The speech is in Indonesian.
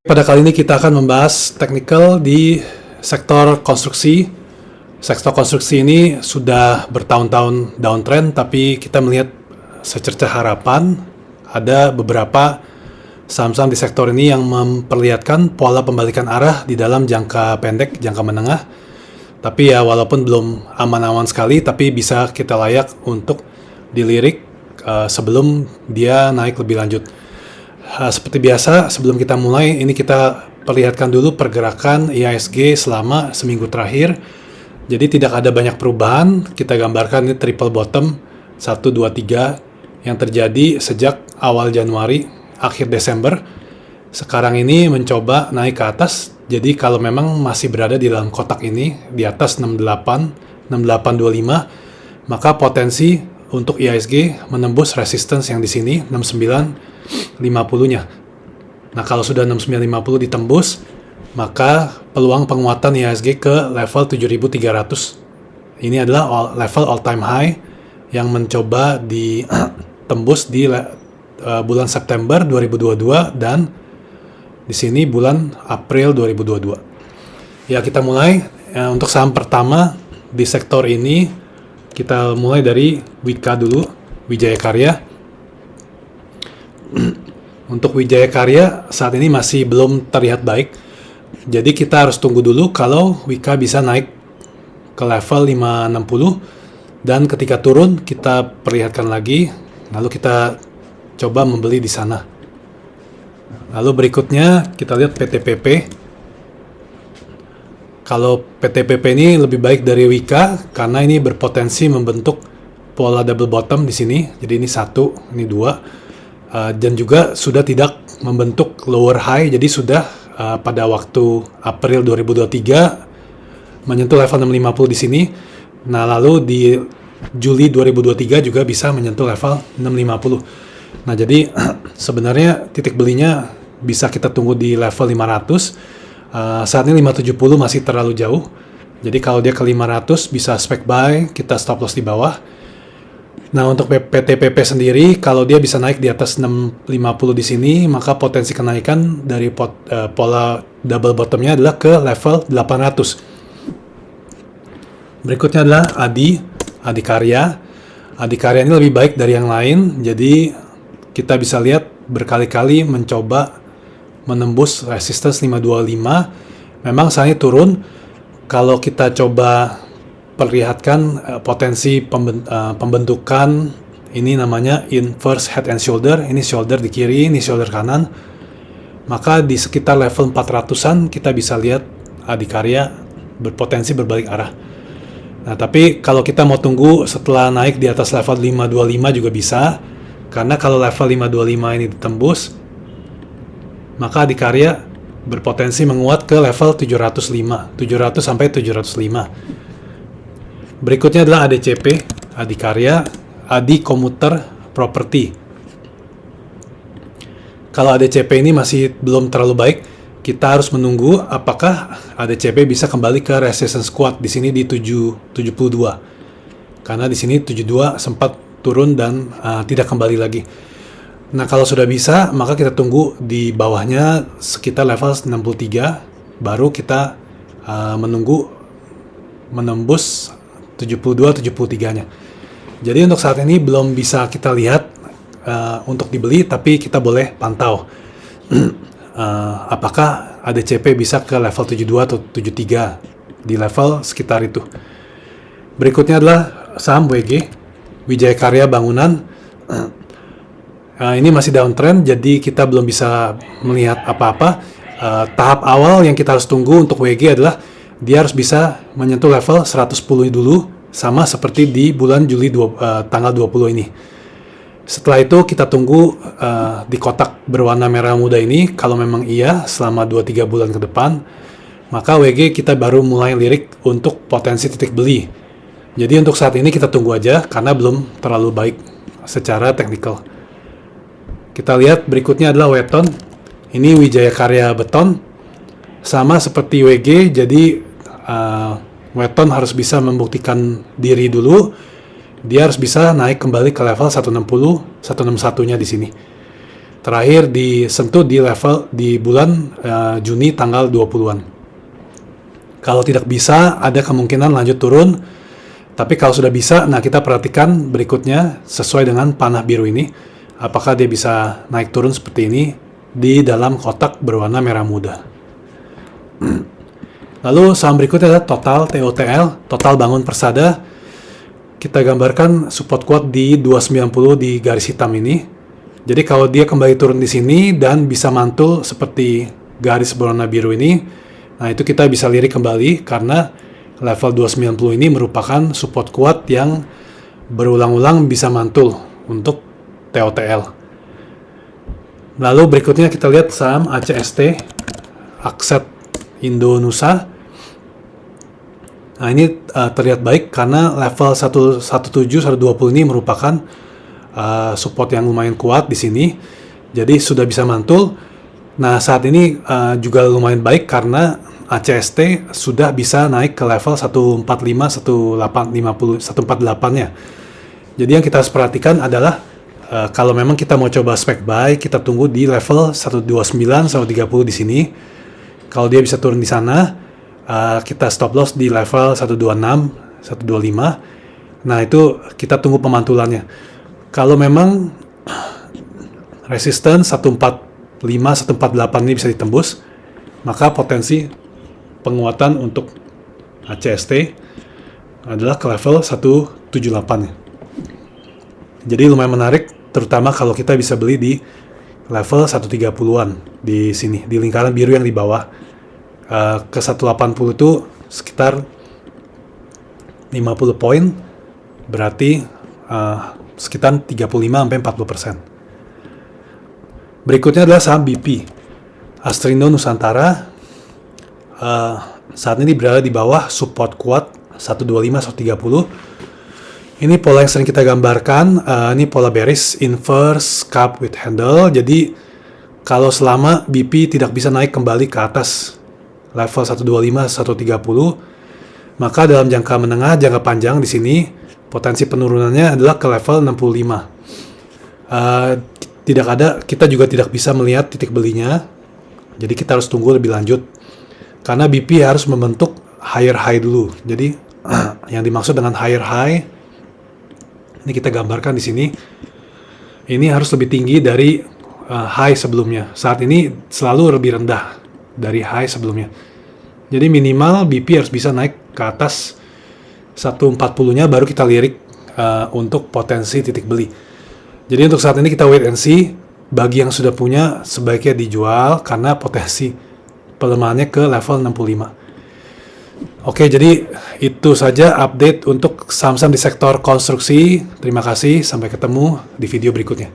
Pada kali ini kita akan membahas technical di sektor konstruksi. Sektor konstruksi ini sudah bertahun-tahun downtrend, tapi kita melihat secercah harapan ada beberapa saham-saham di sektor ini yang memperlihatkan pola pembalikan arah di dalam jangka pendek, jangka menengah. Tapi ya walaupun belum aman-aman sekali, tapi bisa kita layak untuk dilirik sebelum dia naik lebih lanjut. Seperti biasa, sebelum kita mulai, ini kita perlihatkan dulu pergerakan IHSG selama seminggu terakhir. Jadi tidak ada banyak perubahan, kita gambarkan ini triple bottom 1, 2, 3 yang terjadi sejak awal Januari, akhir Desember. Sekarang ini mencoba naik ke atas, jadi kalau memang masih berada di dalam kotak ini, di atas 68, 6825, maka potensi untuk IHSG menembus resistance yang di sini, 6950-nya. Nah, kalau sudah 6950 ditembus, maka peluang penguatan IHSG ke level 7300. Ini adalah level all time high yang mencoba ditembus di bulan September 2022 dan di sini bulan April 2022. Ya, kita mulai. Untuk saham pertama di sektor ini, kita mulai dari Wika dulu, Wijaya Karya. Untuk Wijaya Karya saat ini masih belum terlihat baik. Jadi kita harus tunggu dulu kalau Wika bisa naik ke level 560 dan ketika turun kita perlihatkan lagi, lalu kita coba membeli di sana. Lalu berikutnya kita lihat PTPP. Kalau PTPP ini lebih baik dari Wika karena ini berpotensi membentuk pola double bottom di sini. Jadi ini 1, ini 2. Dan juga sudah tidak membentuk lower high, jadi sudah pada waktu April 2023 menyentuh level 650 di sini. Nah, lalu di Juli 2023 juga bisa menyentuh level 650. Nah, jadi sebenarnya titik belinya bisa kita tunggu di level 500. Saat ini 570 masih terlalu jauh. Jadi kalau dia ke 500 bisa spec buy, kita stop loss di bawah. Nah, untuk PTPP sendiri, kalau dia bisa naik di atas 650 di sini, maka potensi kenaikan dari pola double bottomnya adalah ke level 800. Berikutnya adalah Adikarya. Adikarya ini lebih baik dari yang lain, jadi kita bisa lihat berkali-kali mencoba menembus resistance 525. Memang saat ini turun. Kalau kita coba perlihatkan potensi pembentukan ini namanya inverse head and shoulder. Ini shoulder di kiri, ini shoulder kanan. Maka di sekitar level 400-an kita bisa lihat Adikarya berpotensi berbalik arah. Nah, tapi kalau kita mau tunggu setelah naik di atas level 525 juga bisa. Karena kalau level 525 ini ditembus, maka Adikarya berpotensi menguat ke level 700 sampai 705. Berikutnya adalah ADCP, Adikarya, Adi Komuter Property. Kalau ADCP ini masih belum terlalu baik, kita harus menunggu apakah ADCP bisa kembali ke resistance kuat di sini di 772. Karena di sini 72 sempat turun dan tidak kembali lagi. Nah, kalau sudah bisa, maka kita tunggu di bawahnya sekitar level 63, baru kita menunggu menembus 72-73-nya. Jadi untuk saat ini belum bisa kita lihat untuk dibeli, tapi kita boleh pantau apakah ADCP bisa ke level 72 atau 73 di level sekitar itu. Berikutnya adalah saham WG, Wijaya Karya Bangunan. Ini masih downtrend, jadi kita belum bisa melihat apa-apa. Tahap awal yang kita harus tunggu untuk WG adalah dia harus bisa menyentuh level 110 dulu, sama seperti di bulan Juli tanggal 20 ini. Setelah itu kita tunggu di kotak berwarna merah muda ini, kalau memang iya selama 2-3 bulan ke depan, maka WG kita baru mulai lirik untuk potensi titik beli. Jadi untuk saat ini kita tunggu aja karena belum terlalu baik secara teknikal. Kita lihat berikutnya adalah Weton. Ini Wijaya Karya Beton. Sama seperti WG, jadi Weton harus bisa membuktikan diri dulu. Dia harus bisa naik kembali ke level 160, 161-nya di sini. terakhir disentuh di level di bulan Juni tanggal 20-an. Kalau tidak bisa, ada kemungkinan lanjut turun. Tapi kalau sudah bisa, nah kita perhatikan berikutnya sesuai dengan panah biru ini. Apakah dia bisa naik turun seperti ini di dalam kotak berwarna merah muda. Lalu saham berikutnya adalah Total TOTL, Total Bangun Persada. Kita gambarkan support kuat di 290 di garis hitam ini. Jadi kalau dia kembali turun di sini dan bisa mantul seperti garis berwarna biru ini, nah itu kita bisa lirik kembali karena level 290 ini merupakan support kuat yang berulang-ulang bisa mantul untuk TOTL. Lalu berikutnya kita lihat saham ACST, Akset Indonesia. Nah ini terlihat baik karena level 117, 120 ini merupakan support yang lumayan kuat di sini. Jadi sudah bisa mantul. Nah saat ini juga lumayan baik karena ACST sudah bisa naik ke level 145, 148-nya. Jadi yang kita harus perhatikan adalah kalau memang kita mau coba spek buy, kita tunggu di level 129, 130 di sini. Kalau dia bisa turun di sana, kita stop loss di level 126, 125. Nah itu kita tunggu pemantulannya. Kalau memang resisten 145, 148 ini bisa ditembus, maka potensi penguatan untuk ACST adalah ke level 178. Jadi lumayan menarik, terutama kalau kita bisa beli di level 130-an di sini, di lingkaran biru yang di bawah. Ke 180 itu sekitar 50 poin, berarti sekitar 35-40%. Berikutnya adalah saham BP, Astrindo Nusantara. Saat ini berada di bawah support kuat 125-130. Ini pola yang sering kita gambarkan. Ini pola bearish inverse cup with handle. Jadi kalau selama BP tidak bisa naik kembali ke atas level 125-130, maka dalam jangka menengah, jangka panjang di sini potensi penurunannya adalah ke level 65. Kita juga tidak bisa melihat titik belinya. Jadi kita harus tunggu lebih lanjut. Karena BP harus membentuk higher high dulu. Jadi yang dimaksud dengan higher high, ini kita gambarkan di sini. Ini harus lebih tinggi dari high sebelumnya. Saat ini selalu lebih rendah dari high sebelumnya. Jadi minimal BP harus bisa naik ke atas 140-nya baru kita lirik untuk potensi titik beli. Jadi untuk saat ini kita wait and see. Bagi yang sudah punya sebaiknya dijual karena potensi pelemahannya ke level 65. Oke, jadi itu saja update untuk saham-saham di sektor konstruksi. Terima kasih, sampai ketemu di video berikutnya.